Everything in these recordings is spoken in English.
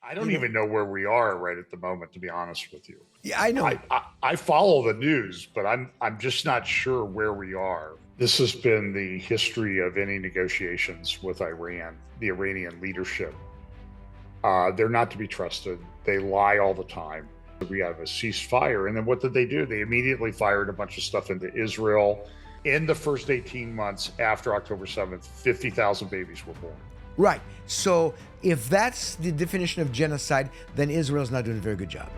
I don't You know, even know where we are right at the moment, to be honest with you. yeah, I know. I follow the news, but I'm just not sure where we are. This has been the history of any negotiations with Iran, the Iranian leadership. They're not to be trusted. They lie all the time. We have a ceasefire. And then what did they do? They immediately fired a bunch of stuff into Israel. In the first 18 months after October 7th, 50,000 babies were born. Right. So if that's the definition of genocide, then Israel's not doing a very good job.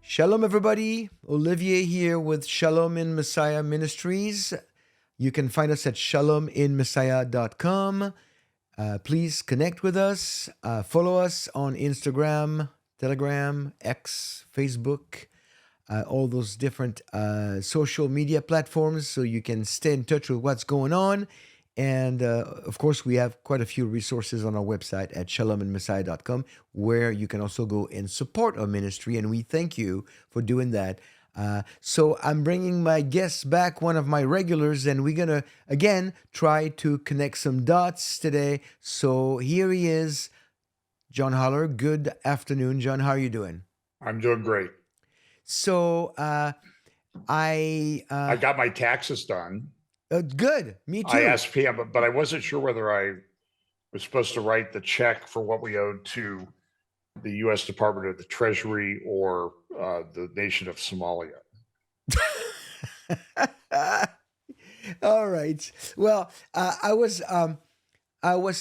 Shalom, everybody. Olivier here with Shalom in Messiah Ministries. You can find us at shalominmessiah.com. Please connect with us. Follow us on Instagram, Telegram, X, Facebook, all those different social media platforms so you can stay in touch with what's going on. And of course, we have quite a few resources on our website at shalominmessiah.com where you can also go and support our ministry. And we thank you for doing that. So I'm bringing my guest back, one of my regulars, and we're going to, again, try to connect some dots today. So here he is, John Holler. Good afternoon, John. How are you doing? I'm doing great. So I got my taxes done. Good. Me too. I asked PM, but I wasn't sure whether I was supposed to write the check for what we owed to the U.S. Department of the Treasury or the nation of Somalia. All right. Well, I was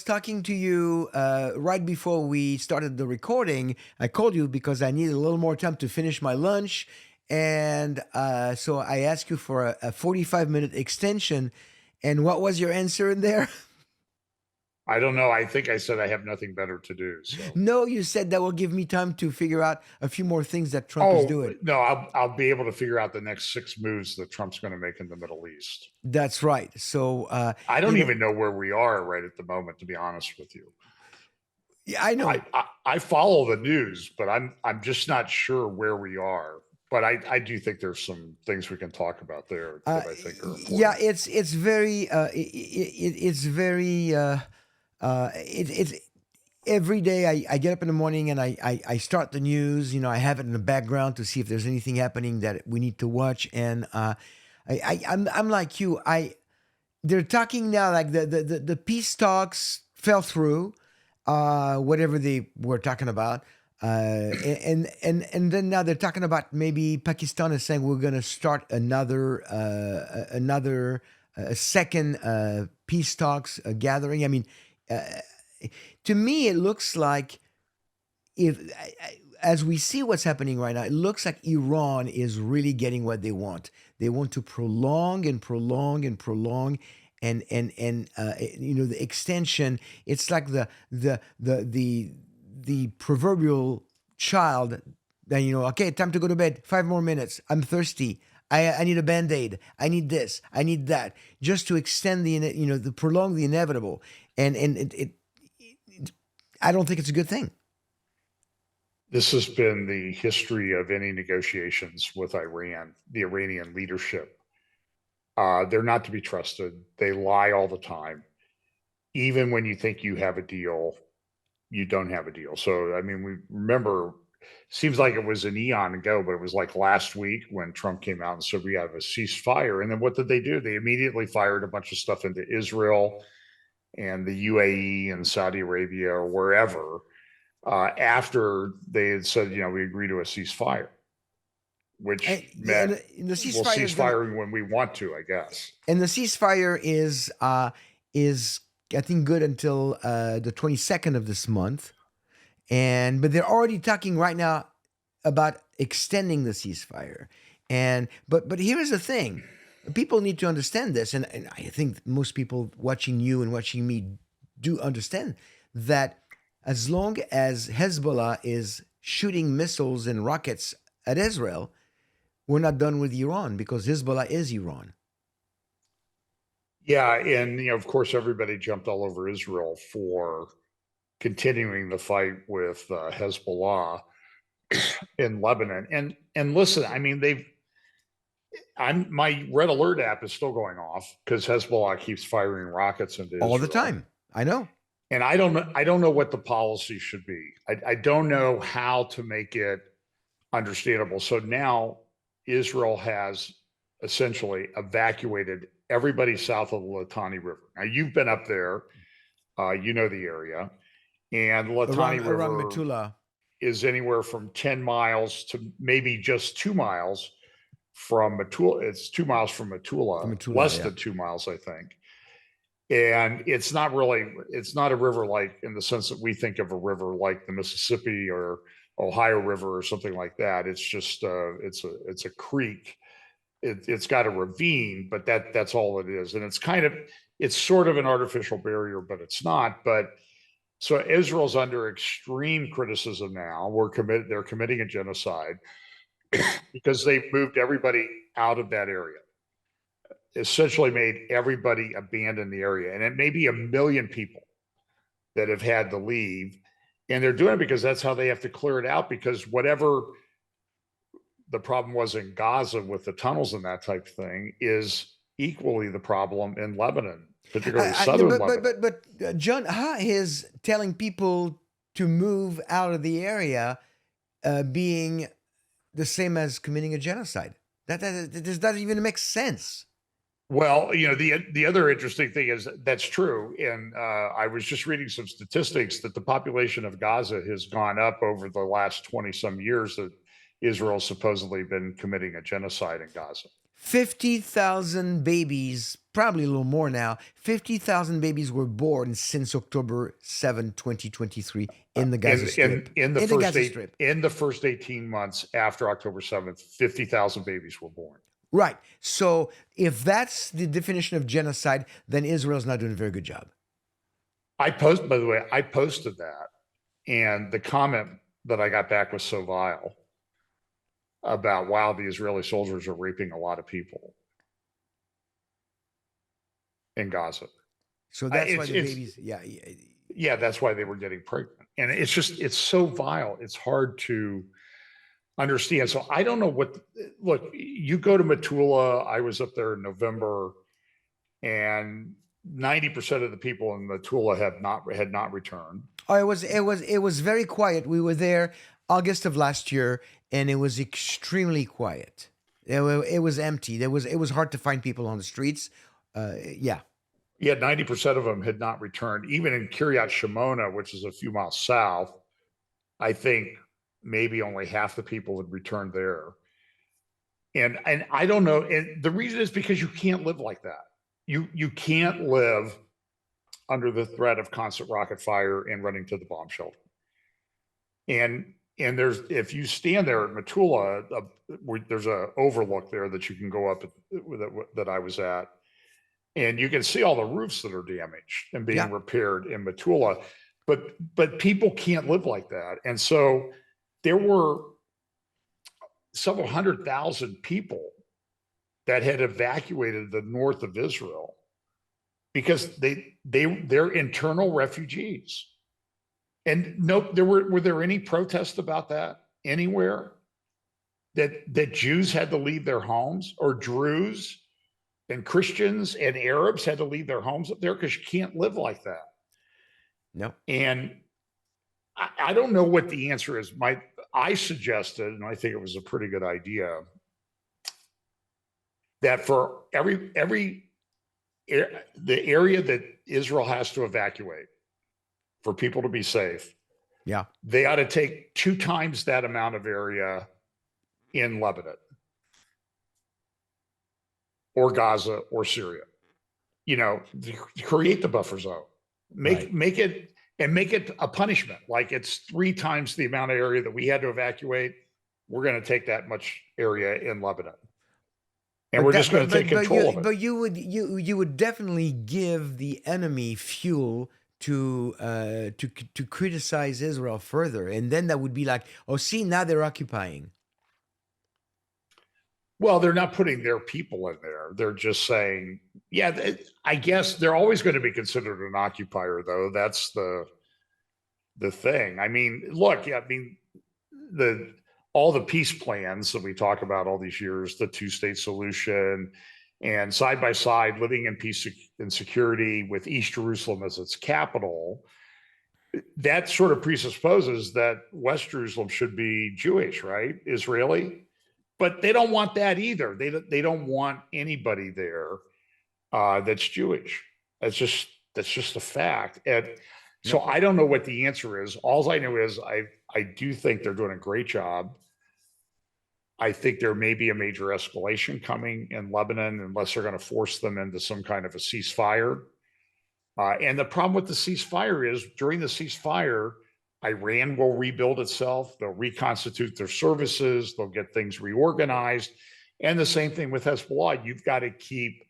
talking to you right before we started the recording. I called you because I needed a little more time to finish my lunch. And so I asked you for a 45-minute extension. And what was your answer in there? I don't know. I think I said I have nothing better to do. So. No, you said that will give me time to figure out a few more things that Trump is doing. No, I'll be able to figure out the next 6 moves that Trump's going to make in the Middle East. That's right. So I don't even know where we are right at the moment, to be honest with you. Yeah, I know. I follow the news, but I'm just not sure where we are. But I do think there's some things we can talk about there that I think are important. Yeah, it's very it's very it's every day I get up in the morning and I start the news. You know, I have it in the background to see if there's anything happening that we need to watch. And I'm like you. They're talking now like the peace talks fell through, whatever they were talking about. And then now they're talking about maybe Pakistan is saying we're going to start another second peace talks gathering. I mean, to me, it looks like as we see what's happening right now, it looks like Iran is really getting what they want. They want to prolong and prolong and prolong. And the extension. It's like the proverbial child that, okay, time to go to bed. 5 more minutes. I'm thirsty. I need a Band-Aid. I need this. I need that. Just to extend to prolong the inevitable. And I don't think it's a good thing. This has been the history of any negotiations with Iran, the Iranian leadership. They're not to be trusted. They lie all the time. Even when you think you have a deal, you don't have a deal. So, I mean, we remember, seems like it was an eon ago, but it was like last week when Trump came out and said we have a ceasefire. And then what did they do? They immediately fired a bunch of stuff into Israel and the UAE and Saudi Arabia or wherever after they had said, we agree to a ceasefire. Which meant the ceasefire we'll cease firing when we want to, I guess. And the ceasefire is I think good until the 22nd of this month, but they're already talking right now about extending the ceasefire. But here's the thing: people need to understand this, and I think most people watching you and watching me do understand that as long as Hezbollah is shooting missiles and rockets at Israel, we're not done with Iran because Hezbollah is Iran. Yeah, and of course, everybody jumped all over Israel for continuing the fight with Hezbollah. in Lebanon. And listen, I mean, my Red Alert app is still going off because Hezbollah keeps firing rockets into All the Israel. time. I know. And I don't know what the policy should be. I don't know how to make it understandable. So now Israel has essentially evacuated everybody south of the Litani River. Now you've been up there, you know the area, and Around Litani River Metula, is anywhere from 10 miles to maybe just 2 miles from Metula. It's 2 miles from from Metula, Metula, less yeah. than 2 miles, I think. And it's not a river like in the sense that we think of a river like the Mississippi or Ohio River or something like that. It's just it's a creek. It's got a ravine, but that's all it is. And it's sort of an artificial barrier, but it's not. But so Israel's under extreme criticism now. They're committing a genocide because they've moved everybody out of that area, essentially made everybody abandon the area. And it may be 1 million people that have had to leave. And they're doing it because that's how they have to clear it out, because whatever the problem was in Gaza with the tunnels and that type of thing is equally the problem in Lebanon, particularly southern Lebanon. John, how is telling people to move out of the area being the same as committing a genocide? That does not even make sense. Well, the other interesting thing is that's true, and I was just reading some statistics that the population of Gaza has gone up over the last 20 some years that Israel's supposedly been committing a genocide in Gaza. 50,000 babies, probably a little more now. 50,000 babies were born since October 7, 2023, in the Gaza Strip. In the first 18 months after October 7th, 50,000 babies were born. Right. So if that's the definition of genocide, then Israel's not doing a very good job. By the way, I posted that, and the comment that I got back was so vile about, wow, the Israeli soldiers are raping a lot of people in Gaza. So that's why the babies, yeah, that's why they were getting pregnant. And it's so vile. It's hard to understand. So I don't know look, you go to Metula. I was up there in November, and 90% of the people in Metula had not returned. Oh, it was very quiet. We were there August of last year, and it was extremely quiet. It was empty. It was hard to find people on the streets. Yeah. Yeah, 90% of them had not returned. Even in Kiryat Shimona, which is a few miles south, I think maybe only half the people had returned there. And I don't know. And the reason is because you can't live like that. You can't live under the threat of constant rocket fire and running to the bomb shelter. And if you stand there at Metula, there's a overlook there that you can go up that I was at, and you can see all the roofs that are damaged and being repaired in Metula. But people can't live like that. And so there were several 100,000 people that had evacuated the north of Israel because they're internal refugees. And no, were there any protests about that anywhere? That Jews had to leave their homes, or Druze and Christians and Arabs had to leave their homes up there, because you can't live like that. No. And I don't know what the answer is. I suggested, and I think it was a pretty good idea, that for the area that Israel has to evacuate for people to be safe, they ought to take 2 times that amount of area in Lebanon or Gaza or Syria. Create the buffer zone, make it a punishment. Like, it's 3 times the amount of area that we had to evacuate. We're going to take that much area in Lebanon, and we're just going to take control of it. But you would definitely give the enemy fuel to criticize Israel further, and then that would be like, oh, see, now they're occupying. Well, they're not putting their people in there. They're just saying, yeah, I guess they're always going to be considered an occupier, though. That's the thing. I mean, look, the all the peace plans that we talk about all these years, the two-state solution, and side by side living in peace and security with East Jerusalem as its capital, that sort of presupposes that West Jerusalem should be Jewish, right? Israeli. But they don't want that either. They don't want anybody there that's Jewish. That's just a fact. And so No. I don't know what the answer is. All I know is I do think they're doing a great job. I think there may be a major escalation coming in Lebanon unless they're going to force them into some kind of a ceasefire. And the problem with the ceasefire is during the ceasefire, Iran will rebuild itself. They'll reconstitute their services. They'll get things reorganized. And the same thing with Hezbollah. You've got to keep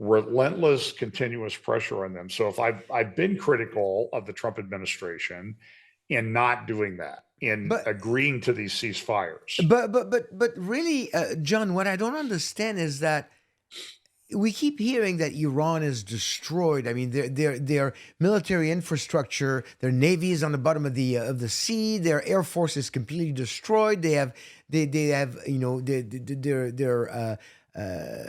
relentless, continuous pressure on them. So if I've been critical of the Trump administration in not doing that, in But agreeing to these ceasefires. but really, John, what I don't understand is that we keep hearing that Iran is destroyed. I mean, their military infrastructure, their navy is on the bottom of the sea. Their air force is completely destroyed. They have their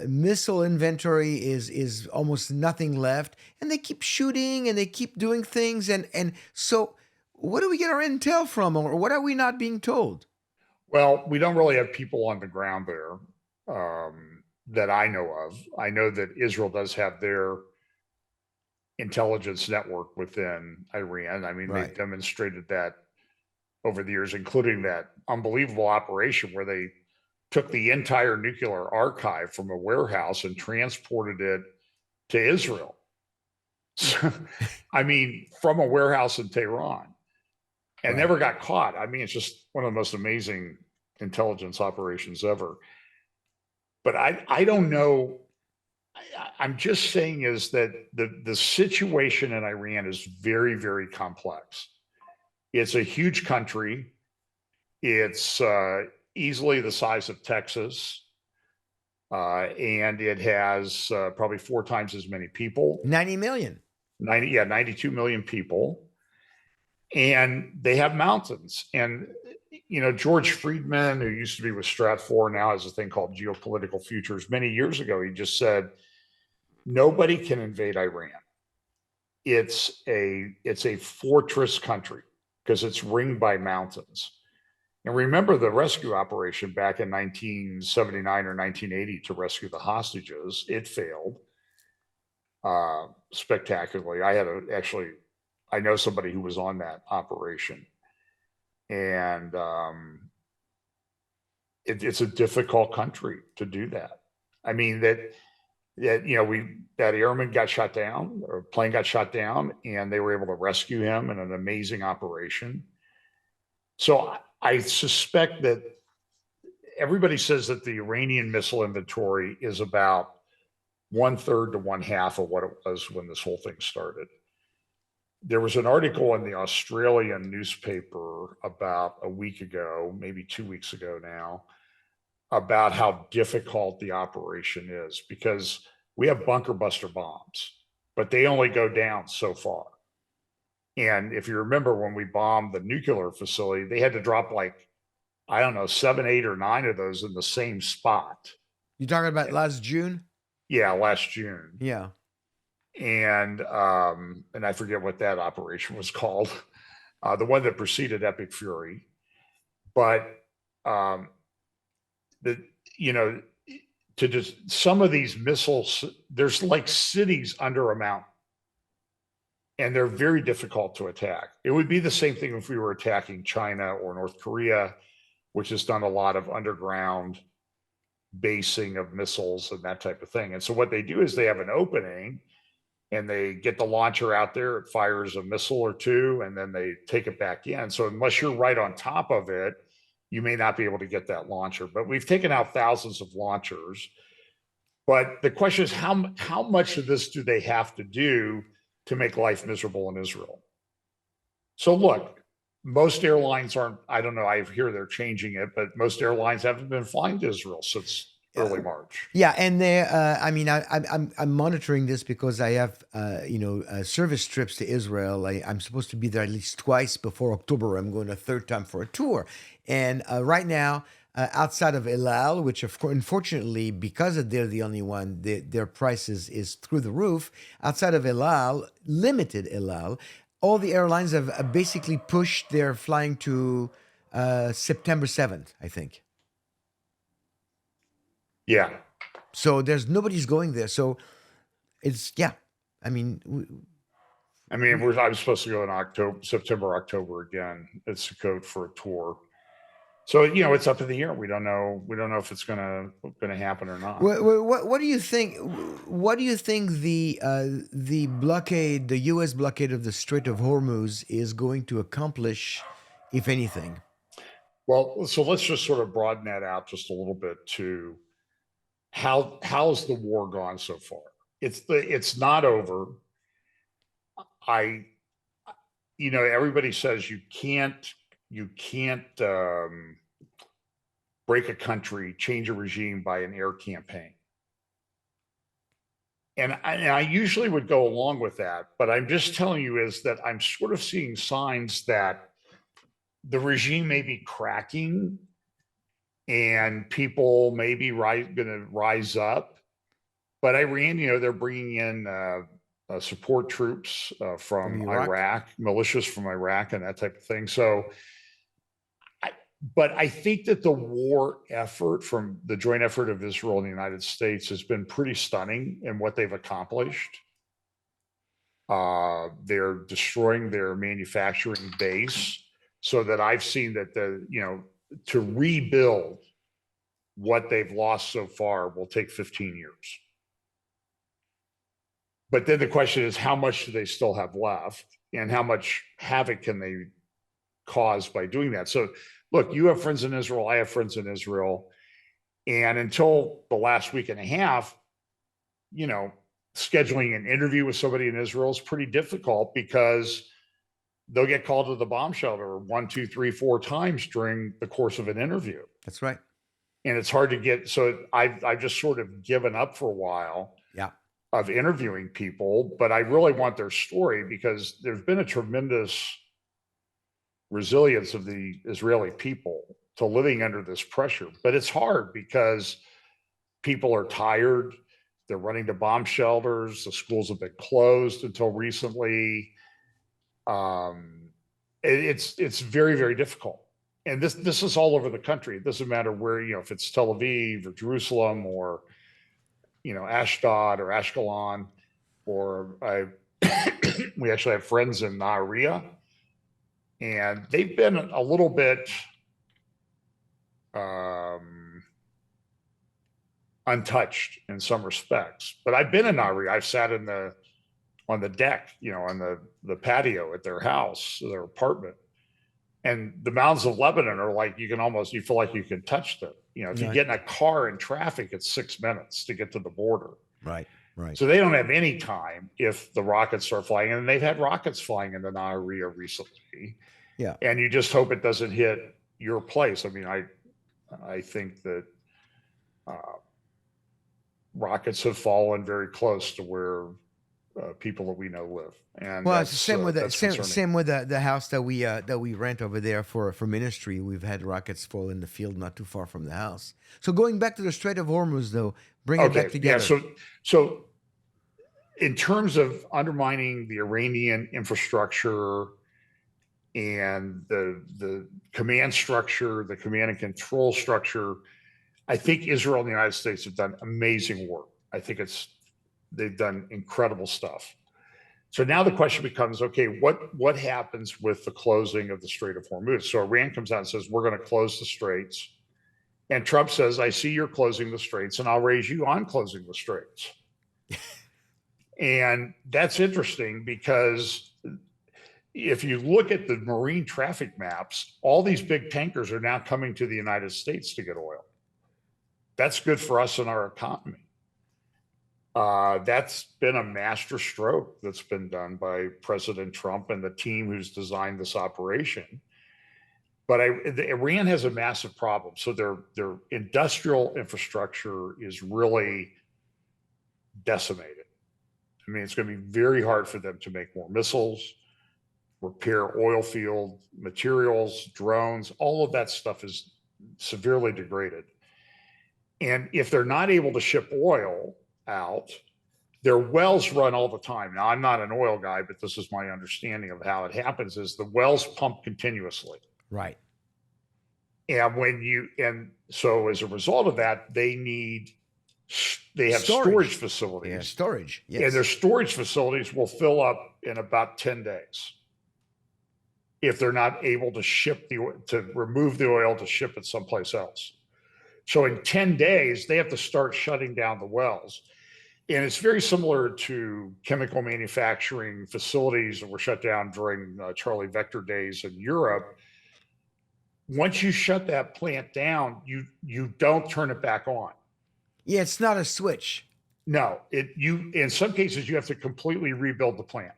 missile inventory is almost nothing left, and they keep shooting and they keep doing things. And so, what do we get our intel from, or what are we not being told? Well, we don't really have people on the ground there that I know of. I know that Israel does have their intelligence network within Iran. I mean, Right. they've demonstrated that over the years, including that unbelievable operation where they took the entire nuclear archive from a warehouse and transported it to Israel. So, I mean, from a warehouse in Tehran and Right. never got caught. I mean, it's just one of the most amazing intelligence operations ever. But I don't know. I'm just saying is that the situation in Iran is very, very complex. It's a huge country. It's easily the size of Texas. And it has probably 4 times as many people. 90 million. 92 million people. And they have mountains. And George Friedman, who used to be with Stratfor, now has a thing called Geopolitical Futures. Many years ago, he just said, nobody can invade Iran. It's a fortress country because it's ringed by mountains. And remember the rescue operation back in 1979 or 1980 to rescue the hostages. It failed spectacularly. I know somebody who was on that operation. And it's a difficult country to do that. I mean, that airman got shot down, or plane got shot down, and they were able to rescue him in an amazing operation. So I suspect that everybody says that the Iranian missile inventory is about 1/3 to 1/2 of what it was when this whole thing started. There was an article in the Australian newspaper about a week ago, maybe 2 weeks ago now, about how difficult the operation is because we have bunker buster bombs, but they only go down so far. And if you remember when we bombed the nuclear facility, they had to drop 7, 8, or 9 of those in the same spot. You talking about last June? Yeah, last June. Yeah. And I forget what that operation was called, the one that preceded Epic Fury. But to just some of these missiles, there's like cities under a mountain, and they're very difficult to attack. It would be the same thing if we were attacking China or North Korea, which has done a lot of underground basing of missiles and that type of thing. And so what they do is they have an opening and they get the launcher out there, it fires a missile or two, and then they take it back in. So unless you're right on top of it, you may not be able to get that launcher. But we've taken out thousands of launchers. But the question is, how much of this do they have to do to make life miserable in Israel? So look, most airlines aren't, I don't know, I hear they're changing it, but most airlines haven't been flying to Israel since early March. Yeah, and there, I mean, I'm monitoring this because I have, service trips to Israel. I'm supposed to be there at least twice before October. I'm going a third time for a tour, and right now, outside of El Al, which of course, unfortunately, because they're the only one, their prices is through the roof. Outside of El Al, limited El Al, all the airlines have basically pushed their flying to September 7th, I think. Yeah. So there's nobody's going there. So it's yeah. I mean, I mean, I was supposed to go in September, October again. It's a code for a tour. So it's up in the air. We don't know. We don't know if it's gonna happen or not. what do you think? What do you think the blockade, the U.S. blockade of the Strait of Hormuz, is going to accomplish, if anything? Well, so let's just sort of broaden that out just a little bit to how's the war gone so far? It's not over. I everybody says you can't break a country, change a regime by an air campaign. And I usually would go along with that, but I'm just telling you is that I'm sort of seeing signs that the regime may be cracking and people may be going to rise up. But Iran, they're bringing in support troops From from Iraq? Iraq, militias from Iraq, and that type of thing. So, but I think that the war effort from the joint effort of Israel and the United States has been pretty stunning in what they've accomplished. They're destroying their manufacturing base, so that I've seen that to rebuild what they've lost so far will take 15 years. But then the question is, how much do they still have left, and how much havoc can they cause by doing that? So, look, you have friends in Israel, I have friends in Israel, and until the last week and a half, scheduling an interview with somebody in Israel is pretty difficult because they'll get called to the bomb shelter 1, 2, 3, 4 times during the course of an interview. That's right. And it's hard to get. So I've just sort of given up for a while. Yeah. Of interviewing people, but I really want their story because there's been a tremendous resilience of the Israeli people to living under this pressure. But it's hard because people are tired. They're running to bomb shelters. The schools have been closed until recently. It's very, very difficult. And this is all over the country. It doesn't matter where, if it's Tel Aviv or Jerusalem or Ashdod or Ashkelon, or we actually have friends in Nahariya, and they've been a little bit untouched in some respects. But I've been in Nahariya. I've sat on the deck, on the patio at their house, their apartment. And the mountains of Lebanon are like, you feel like you can touch them. If you get in a car in traffic, it's 6 minutes to get to the border. Right. So they don't have any time if the rockets start flying. And they've had rockets flying into Nahariya recently. Yeah. And you just hope it doesn't hit your place. I mean, I think that rockets have fallen very close to where people that we know live. And well, it's the same with same with the house that we rent over there for ministry. We've had rockets fall in the field not too far from the house. So going back to the Strait of Hormuz, though, bring it back together. Yeah. So in terms of undermining the Iranian infrastructure and the command structure, the command and control structure, I think Israel and the United States have done amazing work. I think they've done incredible stuff. So now the question becomes, okay, what happens with the closing of the Strait of Hormuz? So Iran comes out and says, we're going to close the straits. And Trump says, I see you're closing the straits, and I'll raise you on closing the straits. And that's interesting because if you look at the marine traffic maps, all these big tankers are now coming to the United States to get oil. That's good for us and our economy. That's been a master stroke that's been done by President Trump and the team who's designed this operation. But Iran has a massive problem. So their industrial infrastructure is really decimated. I mean, it's going to be very hard for them to make more missiles, repair oil field materials, drones. All of that stuff is severely degraded. And if they're not able to ship oil out, their wells run all the time. Now, I'm not an oil guy, but this is my understanding of how it happens: is the wells pump continuously. Right. And so as a result of that, they have storage facilities. Yeah, storage. Yes. And their storage facilities will fill up in about 10 days if they're not able to remove the oil to ship it someplace else. So in 10 days, they have to start shutting down the wells. And it's very similar to chemical manufacturing facilities that were shut down during Charlie Vector days in Europe. Once you shut that plant down, you don't turn it back on. Yeah, it's not a switch. No, in some cases you have to completely rebuild the plant.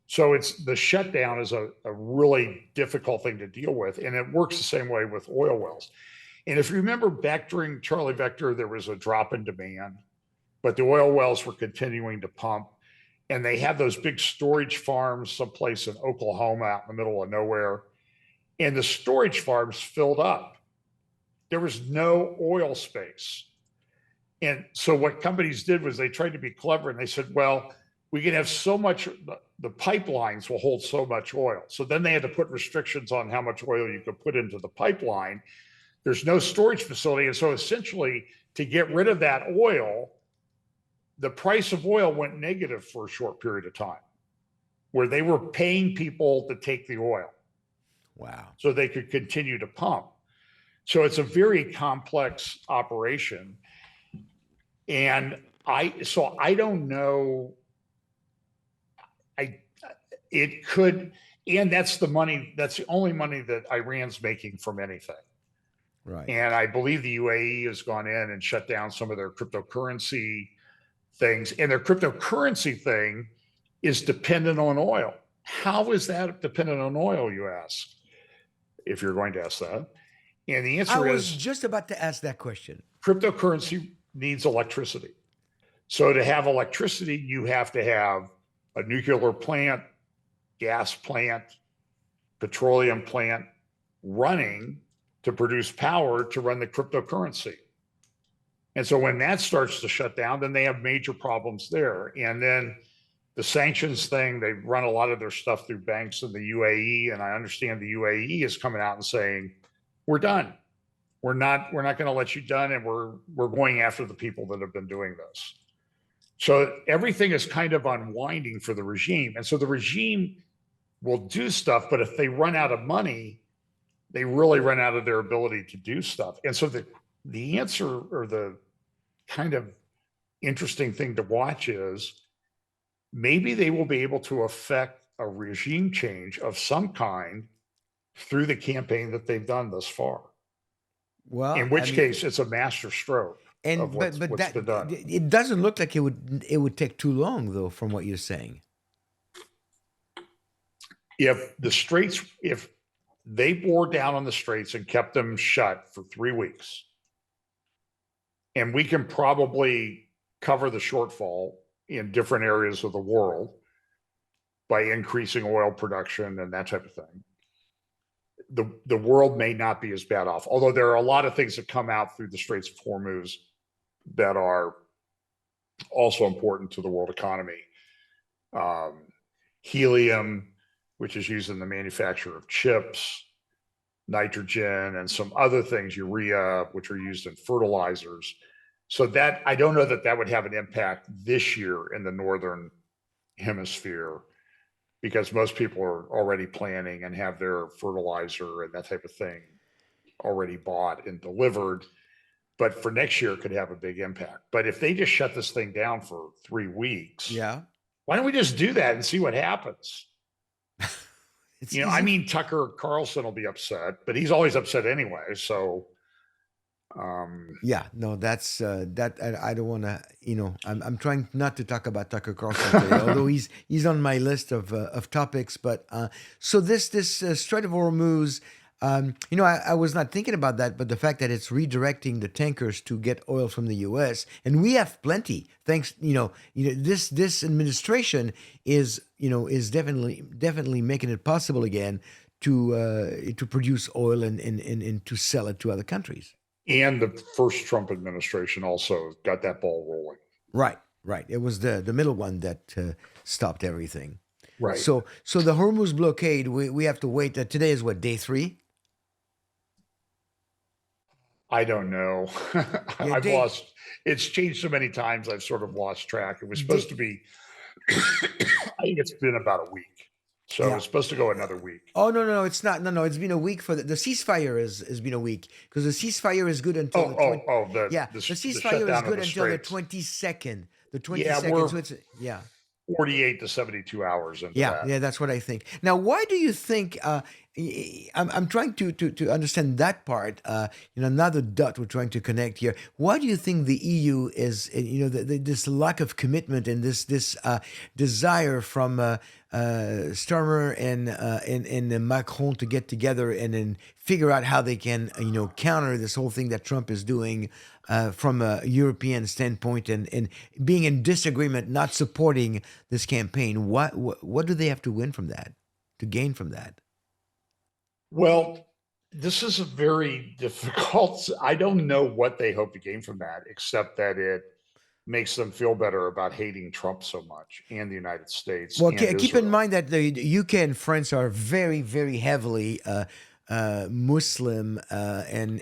So the shutdown is a really difficult thing to deal with, and it works the same way with oil wells. And if you remember back during Charlie Vector, there was a drop in demand, but the oil wells were continuing to pump, and they had those big storage farms someplace in Oklahoma out in the middle of nowhere, and the storage farms filled up. There was no oil space. And so what companies did was they tried to be clever, and they said, well, we can have so much, the pipelines will hold so much oil. So then they had to put restrictions on how much oil you could put into the pipeline. There's no storage facility. And so essentially, to get rid of that oil, the price of oil went negative for a short period of time, where they were paying people to take the oil. Wow. So they could continue to pump. So it's a very complex operation. And I don't know. It could, and that's the only money that Iran's making from anything. Right. And I believe the UAE has gone in and shut down some of their cryptocurrency things. And their cryptocurrency thing is dependent on oil. How is that dependent on oil, you ask, if you're going to ask that? And the answer is, I was just about to ask that question. Cryptocurrency needs electricity. So to have electricity, you have to have a nuclear plant, gas plant, petroleum plant running to produce power to run the cryptocurrency. And so when that starts to shut down, then they have major problems there. And then the sanctions thing, they run a lot of their stuff through banks in the UAE. And I understand the UAE is coming out and saying, we're done. We're not going to let you done. And we're going after the people that have been doing this. So everything is kind of unwinding for the regime. And so the regime will do stuff, but if they run out of money, they really run out of their ability to do stuff. And so the answer, or the kind of interesting thing to watch, is maybe they will be able to affect a regime change of some kind through the campaign that they've done thus far. Well, in which case it's a master stroke. And but that done. It doesn't look like it would take too long, though, from what you're saying. If they bore down on the straits and kept them shut for 3 weeks, and we can probably cover the shortfall in different areas of the world by increasing oil production and that type of thing, the world may not be as bad off. Although there are a lot of things that come out through the Straits of Hormuz that are also important to the world economy. Helium, which is used in the manufacture of chips, nitrogen, and some other things, urea, which are used in fertilizers. So that, I don't know that would have an impact this year in the Northern Hemisphere, because most people are already planning and have their fertilizer and that type of thing already bought and delivered. But for next year, it could have a big impact. But if they just shut this thing down for 3 weeks, why don't we just do that and see what happens? I mean, Tucker Carlson will be upset, but he's always upset anyway. So Yeah, no, that's that. I don't want to. I'm trying not to talk about Tucker Carlson today, although he's on my list of topics. But so this Strait of Hormuz, I was not thinking about that, but the fact that it's redirecting the tankers to get oil from the U.S. and we have plenty. Thanks, this administration is definitely making it possible again to produce oil and to sell it to other countries. And the first Trump administration also got that ball rolling. Right, right. It was the middle one that stopped everything. Right. So the Hormuz blockade, we have to wait. Today is what, day 3? I don't know. Yeah, I've lost, it's changed so many times, I've sort of lost track. It was supposed day to be, I think it's been about a week. So yeah. it's supposed to go another week. Oh no, it's not. No, it's been a week for the ceasefire has been a week because the ceasefire is good until the 20. Yeah, the The ceasefire is shutdown of good the until the straits. 22nd. The Yeah, 22nd. we're So it's yeah. 48 to 72 hours into Yeah, that. yeah, that's what I think. Now, why do you think? I'm trying to understand that part. Another dot we're trying to connect here. Why do you think the EU is, this lack of commitment and this desire from Starmer and Macron to get together and then figure out how they can, counter this whole thing that Trump is doing from a European standpoint and being in disagreement, not supporting this campaign? What do they have to win from that, to gain from that? Well, this is a very difficult. I don't know what they hope to gain from that, except that it makes them feel better about hating Trump so much and the United States Well, and keep in Israel. mind that the UK and France are very, very heavily Muslim, and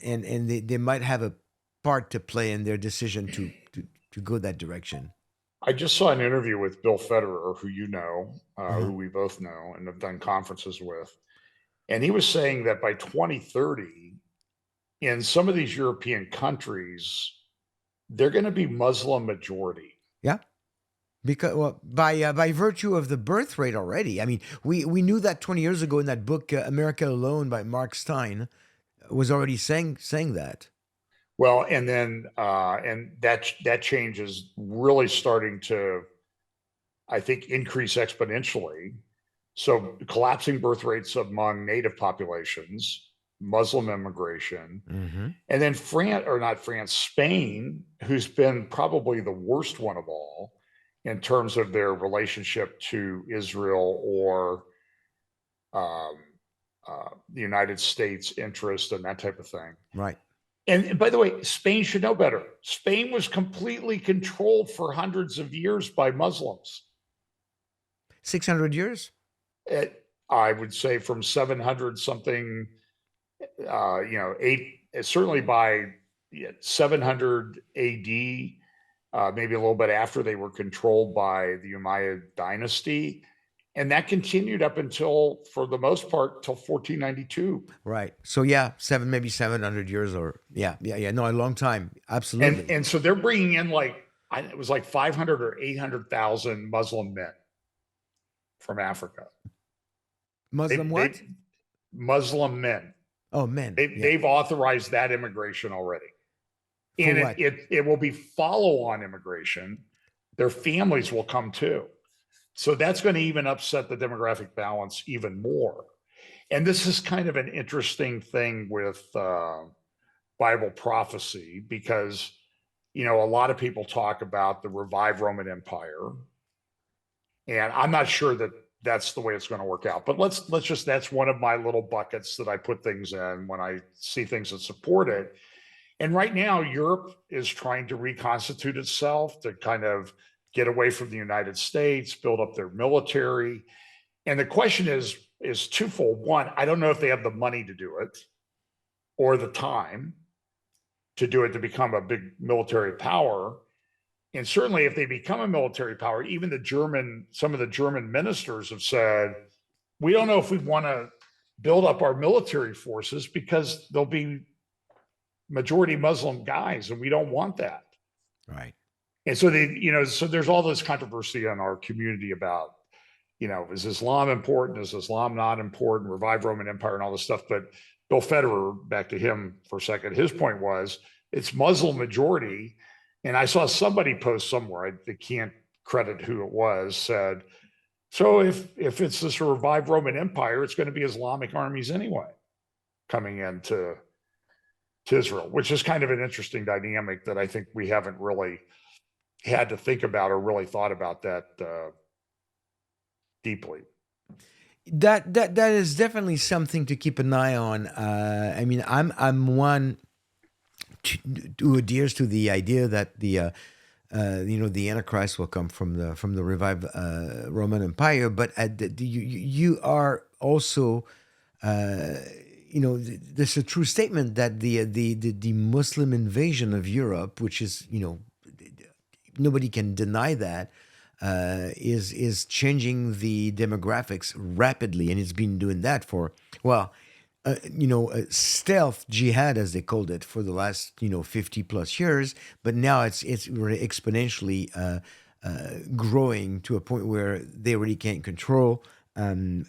they might have a part to play in their decision to go that direction. I just saw an interview with Bill Federer, who you know, Uh-huh. who we both know and have done conferences with. And he was saying that by 2030, in some of these European countries, they're going to be Muslim majority. Yeah. Because by virtue of the birth rate already, I mean, we knew that 20 years ago in that book America Alone by Mark Stein was already saying that. Well, and then and that change is really starting to, I think, increase exponentially. So collapsing birth rates among native populations, Muslim immigration, Mm-hmm. and then France, or not France, Spain, who's been probably the worst one of all in terms of their relationship to Israel or um, the United States interest and that type of thing. Right. And by the way, Spain should know better. Spain was completely controlled for hundreds of years by Muslims. 600 years. I would say from 700 something, certainly by 700 AD, maybe a little bit after they were controlled by the Umayyad dynasty. And that continued up until, for the most part, till 1492. Right. So yeah, maybe 700 years, or yeah. No, a long time. And Absolutely. and so they're bringing in it was like 500 or 800,000 Muslim men from Africa. Muslim They what? Muslim men. Oh, men. Yeah. They've authorized that immigration already, For and what? it will be follow on immigration. Their families will come too, so that's going to even upset the demographic balance even more. And this is kind of an interesting thing with Bible prophecy because a lot of people talk about the revived Roman Empire, and I'm not sure that that's the way it's going to work out. But let's just, that's one of my little buckets that I put things in when I see things that support it. And right now, Europe is trying to reconstitute itself to kind of get away from the United States, build up their military. And the question is twofold. One, I don't know if they have the money to do it or the time to do it to become a big military power. And certainly if they become a military power, even some of the German ministers have said, we don't know if we want to build up our military forces because there'll be majority Muslim guys and we don't want that. Right. And so so there's all this controversy in our community about, is Islam important? Is Islam not important? Revive Roman Empire and all this stuff. But Bill Federer, back to him for a second, his point was it's Muslim majority. And I saw somebody post somewhere, I can't credit who it was, said, so if it's this revived Roman Empire, it's going to be Islamic armies anyway coming into to Israel, which is kind of an interesting dynamic that I think we haven't really had to think about or really thought about that deeply. That is definitely something to keep an eye on. I mean, I'm one who adheres to the idea that the Antichrist will come from the revived Roman Empire, but you are also there's a true statement that the Muslim invasion of Europe, which is nobody can deny that, is changing the demographics rapidly, and it's been doing that for well, stealth jihad as they called it for the last 50 plus years, but now it's really exponentially growing to a point where they really can't control in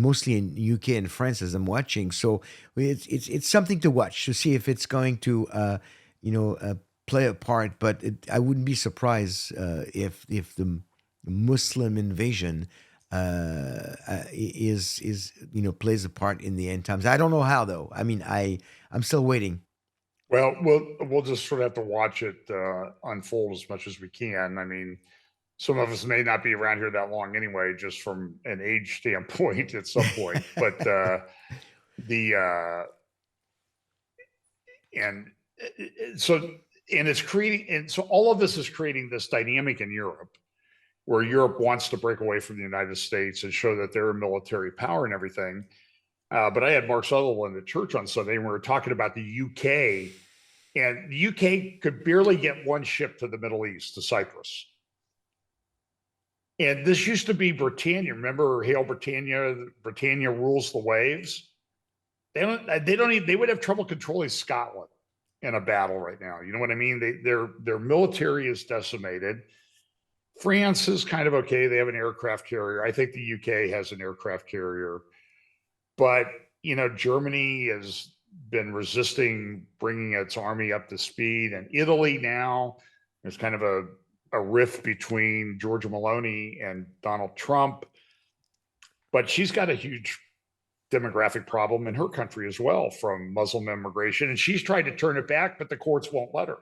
mostly in UK and France as I'm watching. So it's something to watch to see if it's going to play a part. But I wouldn't be surprised if the Muslim invasion is plays a part in the end times. I don't know how though. I mean, I'm still waiting. Well, we'll just sort of have to watch it unfold as much as we can. I mean, some of us may not be around here that long anyway, just from an age standpoint at some point. But the and so and it's creating, and so all of this is creating this dynamic in Europe, where Europe wants to break away from the United States and show that they're a military power and everything. But I had Mark Sutherland at church on Sunday, and we were talking about the UK, and the UK could barely get one ship to the Middle East, to Cyprus. And this used to be Britannia. Remember, Hail Britannia, Britannia rules the waves. They would have trouble controlling Scotland in a battle right now. You know what I mean? Their military is decimated. France is kind of okay. They have an aircraft carrier. I think the UK has an aircraft carrier. But, Germany has been resisting bringing its army up to speed. And Italy now, there's kind of a rift between Giorgia Meloni and Donald Trump. But she's got a huge demographic problem in her country as well from Muslim immigration. And she's tried to turn it back, but the courts won't let her.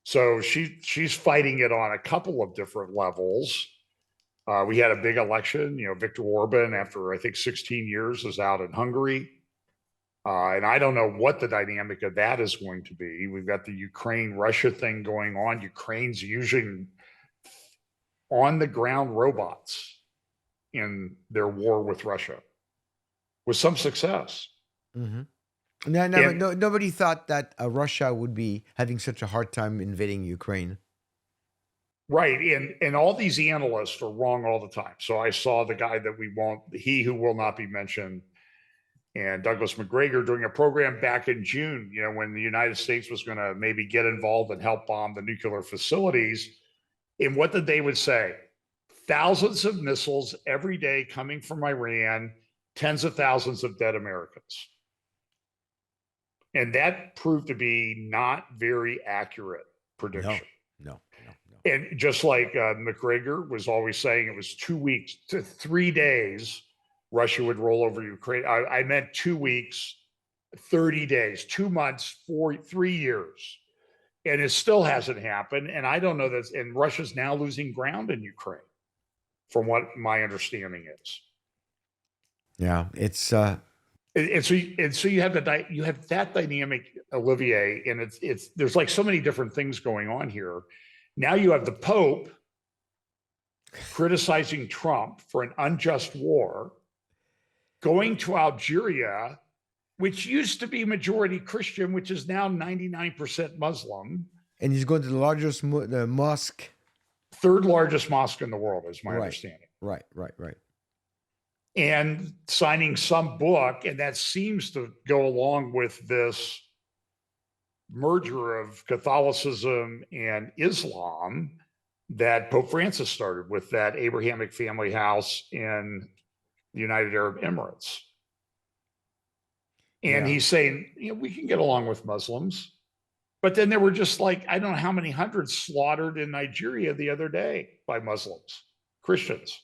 So she's fighting it on a couple of different levels. We had a big election. Viktor Orban, after I think 16 years, is out in Hungary. And I don't know what the dynamic of that is going to be. We've got the Ukraine-Russia thing going on. Ukraine's using on-the-ground robots in their war with Russia, with some success. Mm-hmm. Nobody thought that Russia would be having such a hard time invading Ukraine. Right. And all these analysts are wrong all the time. So I saw the guy that he who will not be mentioned, and Douglas McGregor doing a program back in June, when the United States was going to maybe get involved and help bomb the nuclear facilities. And what did they would say? Thousands of missiles every day coming from Iran, tens of thousands of dead Americans. And that proved to be not very accurate prediction. No. And just like McGregor was always saying, it was 2 weeks to 3 days, Russia would roll over Ukraine. I meant 2 weeks, 30 days, 2 months, 3 years. And it still hasn't happened. And I don't know that, and Russia's now losing ground in Ukraine, from what my understanding is. Yeah, it's And so you have that dynamic, Olivier, and it's there's like so many different things going on here. Now you have the Pope criticizing Trump for an unjust war, going to Algeria, which used to be majority Christian, which is now 99% Muslim. And he's going to the largest mosque. Third largest mosque in the world, is my understanding. Right. And signing some book, and that seems to go along with this merger of Catholicism and Islam that Pope Francis started with that Abrahamic family house in the United Arab Emirates. And Yeah. he's saying, we can get along with Muslims. But then there were just like, I don't know how many hundreds slaughtered in Nigeria the other day by Muslims, Christians.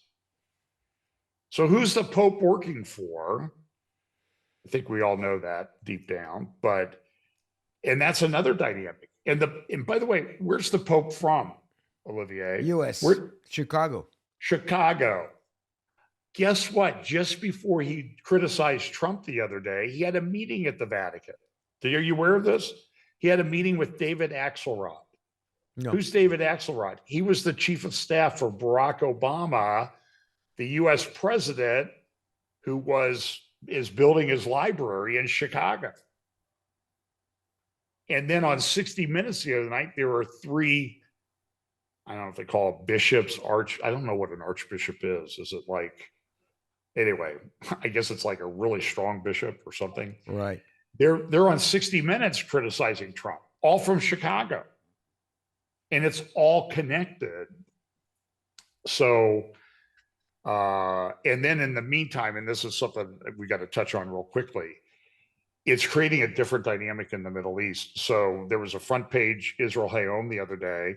So who's the Pope working for? I think we all know that deep down, and that's another dynamic. And by the way, where's the Pope from, Olivier? U.S. Where? Chicago. Chicago. Guess what? Just before he criticized Trump the other day, he had a meeting at the Vatican. Are you aware of this? He had a meeting with David Axelrod. No. Who's David Axelrod? He was the chief of staff for Barack Obama, the US president, who is building his library in Chicago. And then on 60 Minutes the other night, there were three, I don't know if they call it bishops, I don't know what an archbishop is. Is it like, anyway, I guess it's like a really strong bishop or something. Right. They're on 60 Minutes criticizing Trump, all from Chicago. And it's all connected. So, and then in the meantime, and this is something we got to touch on real quickly, it's creating a different dynamic in the Middle East. So there was a front page Israel Hayom the other day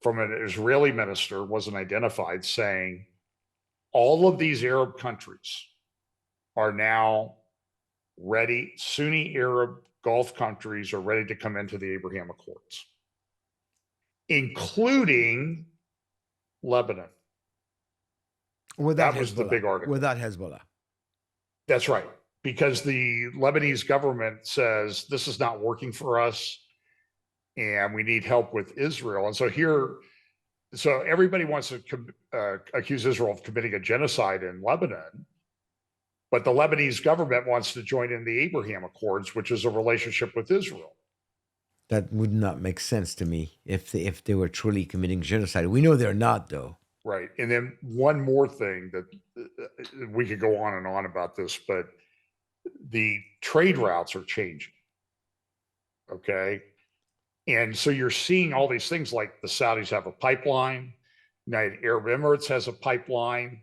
from an Israeli minister, wasn't identified, saying all of these Arab countries are now ready, Sunni Arab Gulf countries are ready to come into the Abraham Accords, including Lebanon. Without That was the Hezbollah. big article. Without Hezbollah. That's right. Because the Lebanese government says this is not working for us and we need help with Israel. And so everybody wants to accuse Israel of committing a genocide in Lebanon, but the Lebanese government wants to join in the Abraham Accords, which is a relationship with Israel. That would not make sense to me if they were truly committing genocide. We know they're not, though. Right. And then one more thing that we could go on and on about this, but the trade routes are changing. Okay. And so you're seeing all these things like the Saudis have a pipeline, United Arab Emirates has a pipeline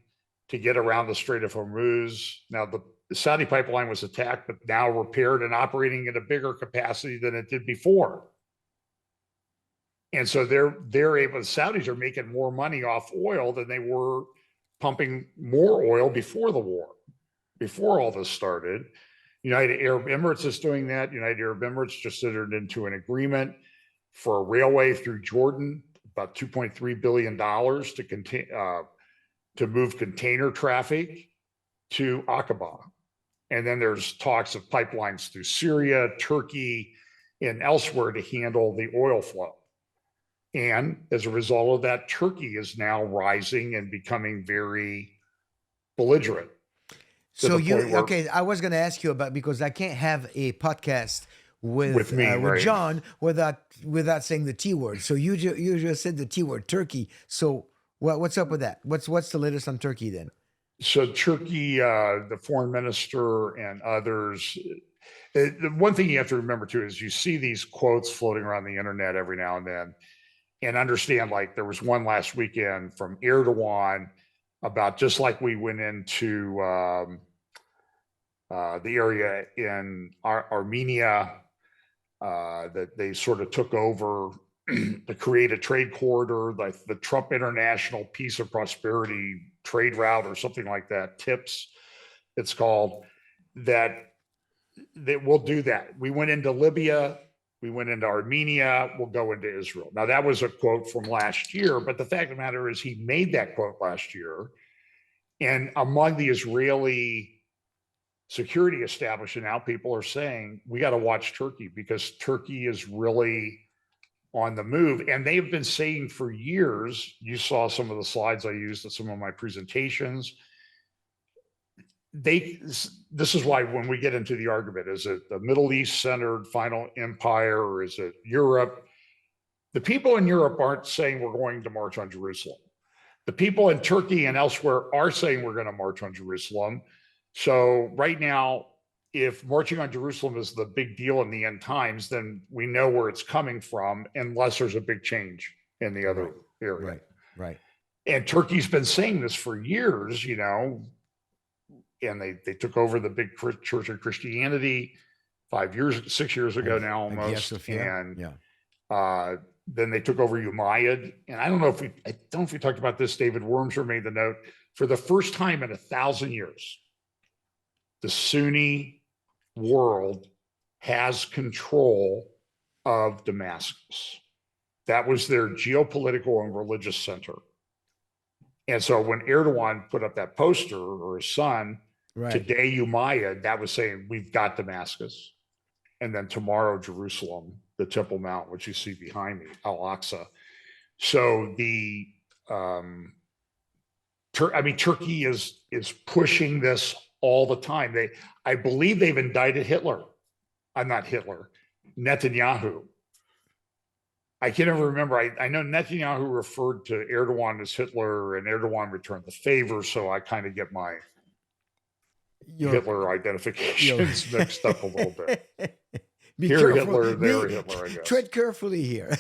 to get around the Strait of Hormuz. Now, the Saudi pipeline was attacked, but now repaired and operating at a bigger capacity than it did before. And so they're able, the Saudis are making more money off oil than they were pumping more oil before the war, before all this started. United Arab Emirates is doing that. United Arab Emirates just entered into an agreement for a railway through Jordan, about $2.3 billion to move container traffic to Aqaba. And then there's talks of pipelines through Syria, Turkey, and elsewhere to handle the oil flow. And as a result of that, Turkey is now rising and becoming very belligerent. So okay, I was going to ask you about, because I can't have a podcast with me, right? John without saying the T word. So you just said the T word, Turkey. So what's up with that? What's the latest on Turkey then? So Turkey, the foreign minister and others, the one thing you have to remember too is you see these quotes floating around the internet every now and then, and understand, like there was one last weekend from Erdogan about, just like we went into the area in Armenia, that they sort of took over to create a trade corridor, like the Trump International Peace and Prosperity Trade Route or something like that, TIPS, it's called, that we'll do that. We went into Libya, we went into Armenia, we'll go into Israel. Now, that was a quote from last year, but the fact of the matter is he made that quote last year. And among the Israeli security establishment now, people are saying, we got to watch Turkey because Turkey is really on the move. And they've been saying for years, you saw some of the slides I used at some of my presentations. This is why when we get into the argument, is it the Middle East centered final empire or is it Europe? The people in Europe aren't saying we're going to march on Jerusalem. The people in Turkey and elsewhere are saying we're going to march on Jerusalem. So right now, if marching on Jerusalem is the big deal in the end times, then we know where it's coming from, unless there's a big change in the other area. Right. And Turkey's been saying this for years, and they took over the big Church of Christianity 5 years, 6 years ago now Hagia almost, Sophia. and Yeah. then they took over Umayyad. And I don't know if we talked about this. David Wormser made the note, for the first time in 1,000 years, the Sunni world has control of Damascus. That was their geopolitical and religious center. And so when Erdogan put up that poster, or his son, Right. today Umayyad, that was saying, we've got Damascus. And then tomorrow, Jerusalem, the Temple Mount, which you see behind me, Al-Aqsa. So Turkey is pushing this all the time. I believe they've indicted Hitler. I'm not Hitler, Netanyahu. I can't even remember. I know Netanyahu referred to Erdogan as Hitler, and Erdogan returned the favor. So I kind of get my Hitler identifications mixed up a little bit. Be Here careful. Hitler, there Hitler, I guess. Tread carefully here.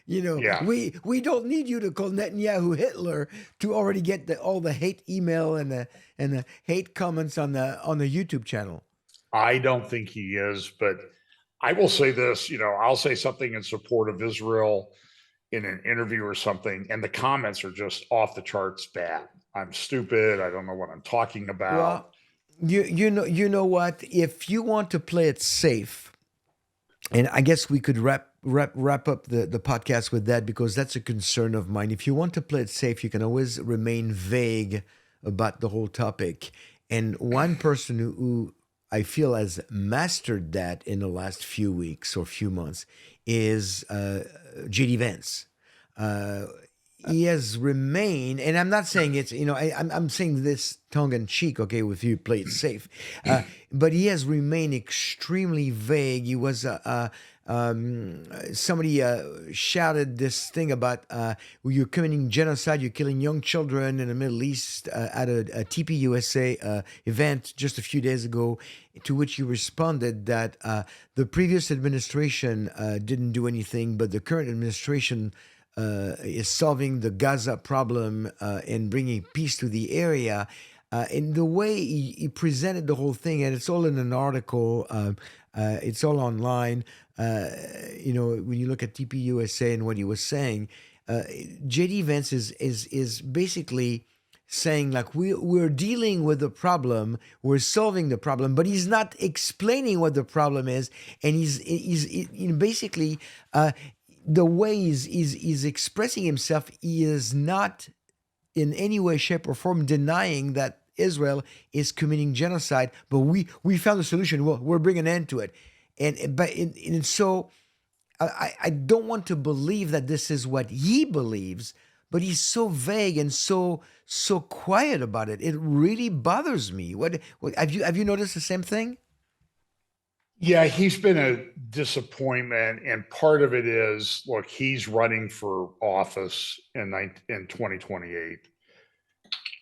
Yeah. We don't need you to call Netanyahu Hitler to already get all the hate email and the hate comments on the YouTube channel. I don't think he is, but I will say this, I'll say something in support of Israel in an interview or something, and the comments are just off the charts bad. I'm stupid. I don't know what I'm talking about. Well, you know what? If you want to play it safe, and I guess we could wrap up the podcast with that, because that's a concern of mine. If you want to play it safe, you can always remain vague about the whole topic. And one person who I feel has mastered that in the last few weeks or few months is JD Vance. He has remained, and I'm not saying it's, I'm saying this tongue in cheek, okay, with you play it safe, but he has remained extremely vague. He was somebody shouted this thing about you're committing genocide, you're killing young children in the Middle East at a TPUSA event just a few days ago, to which you responded that the previous administration didn't do anything, but the current administration is solving the Gaza problem and bringing peace to the area. In the way he presented the whole thing, and it's all in an article, it's all online. When you look at TPUSA and what he was saying, JD Vance is basically saying, like, we're dealing with the problem, we're solving the problem, but he's not explaining what the problem is, and he's basically the way he's expressing himself, he is not in any way, shape, or form denying that Israel is committing genocide, but we found a solution. We're bringing an end to it, and so I don't want to believe that this is what he believes, but he's so vague and so quiet about it. It really bothers me. What have you noticed the same thing? Yeah, he's been a disappointment, and part of it is, look, he's running for office in 2028,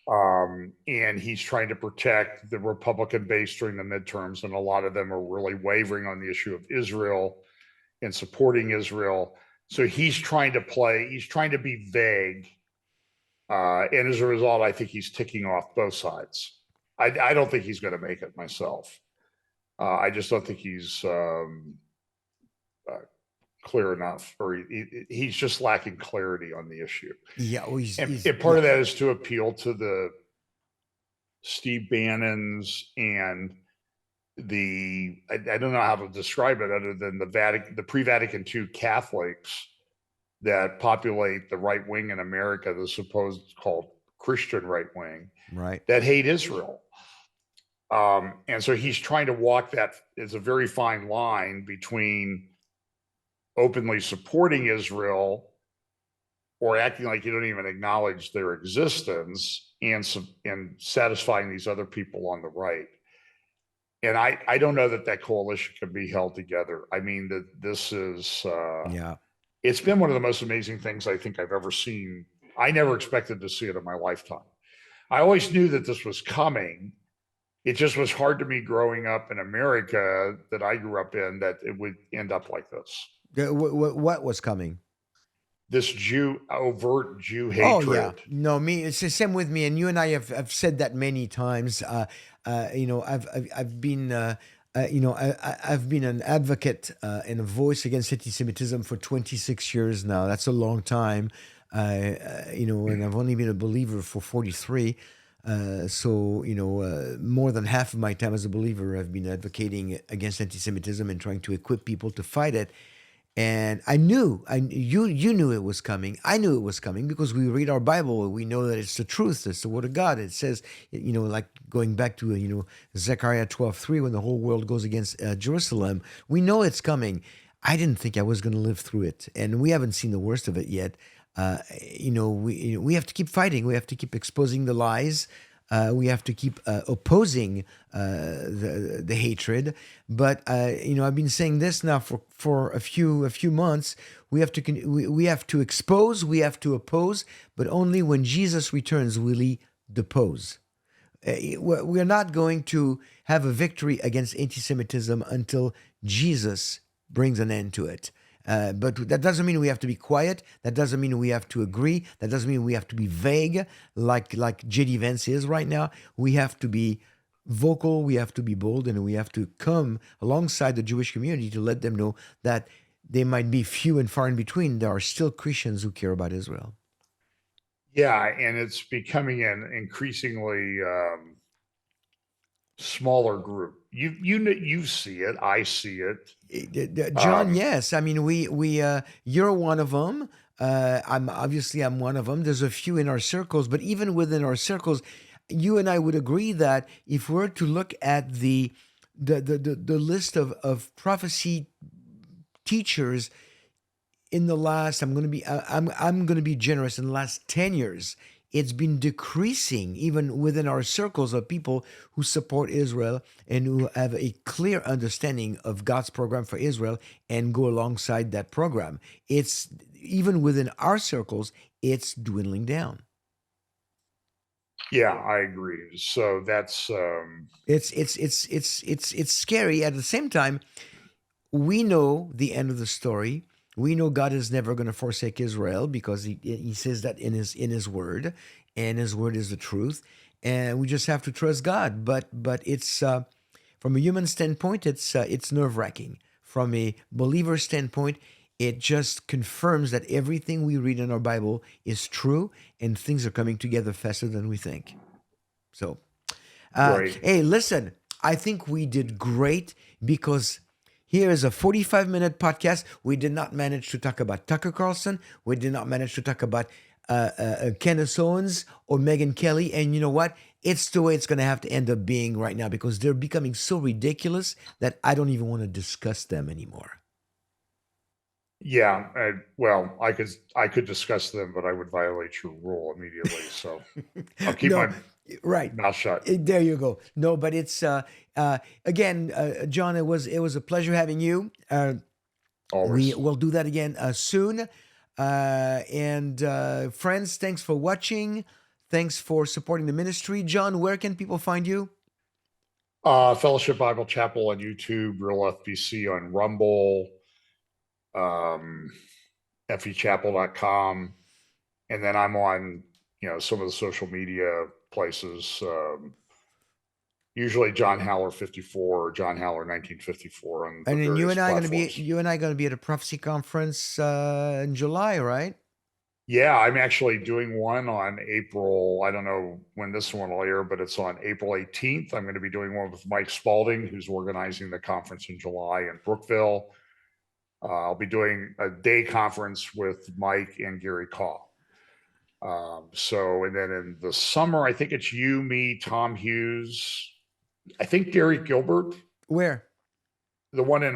and he's trying to protect the Republican base during the midterms, and a lot of them are really wavering on the issue of Israel and supporting Israel. So he's trying to be vague, and as a result, I think he's ticking off both sides. I don't think he's going to make it myself. I just don't think he's clear enough, or he's just lacking clarity on the issue. Yeah, and part of that is to appeal to the Steve Bannons and I don't know how to describe it other than the pre-Vatican II Catholics that populate the right wing in America, the supposed called Christian right wing, right, that hate Israel. And so he's trying to walk that. It's a very fine line between openly supporting Israel or acting like you don't even acknowledge their existence, and satisfying these other people on the right. And I don't know that coalition can be held together. I mean, that this is it's been one of the most amazing things I think I've ever seen. I never expected to see it in my lifetime. I always knew that this was coming. It just was hard to me growing up in America that I grew up in, that it would end up like this. What was coming? This overt Jew hatred. Oh yeah, no, it's the same with me, and you and I have said that many times. I've been. I've been an advocate and a voice against anti-Semitism for 26 years now. That's a long time, and I've only been a believer for 43. So, more than half of my time as a believer, I've been advocating against anti-Semitism and trying to equip people to fight it. And you knew it was coming. I knew it was coming because we read our Bible. We know that it's the truth. It's the Word of God. It says, like going back to, Zechariah 12:3, when the whole world goes against Jerusalem. We know it's coming. I didn't think I was going to live through it. And we haven't seen the worst of it yet. We have to keep fighting. We have to keep exposing the lies. We have to keep opposing the hatred. But I've been saying this now for a few months. We have to expose. We have to oppose. But only when Jesus returns will he depose. We're not going to have a victory against anti-Semitism until Jesus brings an end to it. But that doesn't mean we have to be quiet. That doesn't mean we have to agree. That doesn't mean we have to be vague like JD Vance is right now. We have to be vocal. We have to be bold, and we have to come alongside the Jewish community to let them know that they might be few and far in between. There are still Christians who care about Israel. Yeah, and it's becoming an increasingly smaller group. You see it. I see it. John, yes. I mean, you're one of them. I'm one of them. There's a few in our circles, but even within our circles, you and I would agree that if we're to look at the list of prophecy teachers in the last, I'm going to be generous, in the last 10 years, it's been decreasing even within our circles of people who support Israel and who have a clear understanding of God's program for Israel and go alongside that program. It's even within our circles, it's dwindling down. Yeah, I agree. So that's It's scary. At the same time, we know the end of the story. We know God is never going to forsake Israel because he says that in his word, and his word is the truth, and we just have to trust God. But it's from a human standpoint, it's nerve wracking. From a believer standpoint, it just confirms that everything we read in our Bible is true, and things are coming together faster than we think. So, right. hey, listen, I think we did great because here is a 45-minute podcast. We did not manage to talk about Tucker Carlson. We did not manage to talk about Candace Owens or Megyn Kelly. And you know what? It's the way it's going to have to end up being right now because they're becoming so ridiculous that I don't even want to discuss them anymore. Yeah, well, I could discuss them, but I would violate your rule immediately. So I'll keep No, my right. mouth shut. There you go. No, but it's again, John. It was a pleasure having you. We Always. will do that again soon. And friends, thanks for watching. Thanks for supporting the ministry. John, where can people find you? Fellowship Bible Chapel on YouTube, Real FBC on Rumble, um, fechapel.com, and then I'm on some of the social media places. Usually John Haller 54 or John Haller 1954 on the And then various platforms. you and I going to be at a prophecy conference in July, right? Yeah, I'm actually doing one on April. I don't know when this one will air, but it's on April 18th. I'm going to be doing one with Mike Spalding, who's organizing the conference in July in Brookville. I'll be doing a day conference with Mike and Gary Kaw. And then in the summer, I think it's you, me, Tom Hughes. I think Gary Gilbert, Where? the one in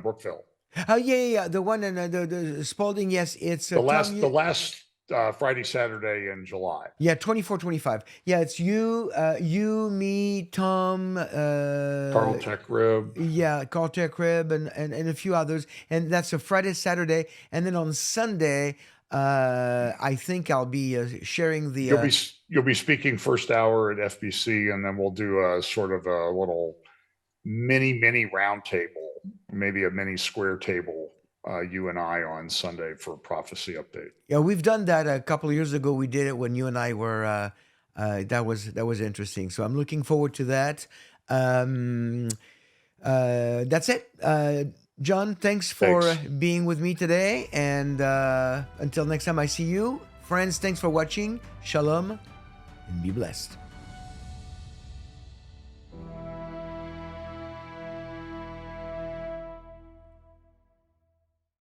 Brookville. Oh yeah. The one in the Spalding. Yes, it's The last Friday, Saturday in July. Yeah, 24, 25. Yeah, it's you, me, Tom, Carl Tech Rib. yeah, Carl Tech Rib, and a few others. And that's a Friday, Saturday, and then on Sunday, I think I'll be sharing the. You'll be speaking first hour at FBC, and then we'll do a sort of a little mini round table, maybe a mini square table, you and I on Sunday for prophecy update. Yeah, we've done that a couple of years ago. We did it when you and I were That was interesting. So I'm looking forward to that. Um, that's it. John, thanks for Thanks. being with me today. And until next time I see you, friends, thanks for watching. Shalom and be blessed.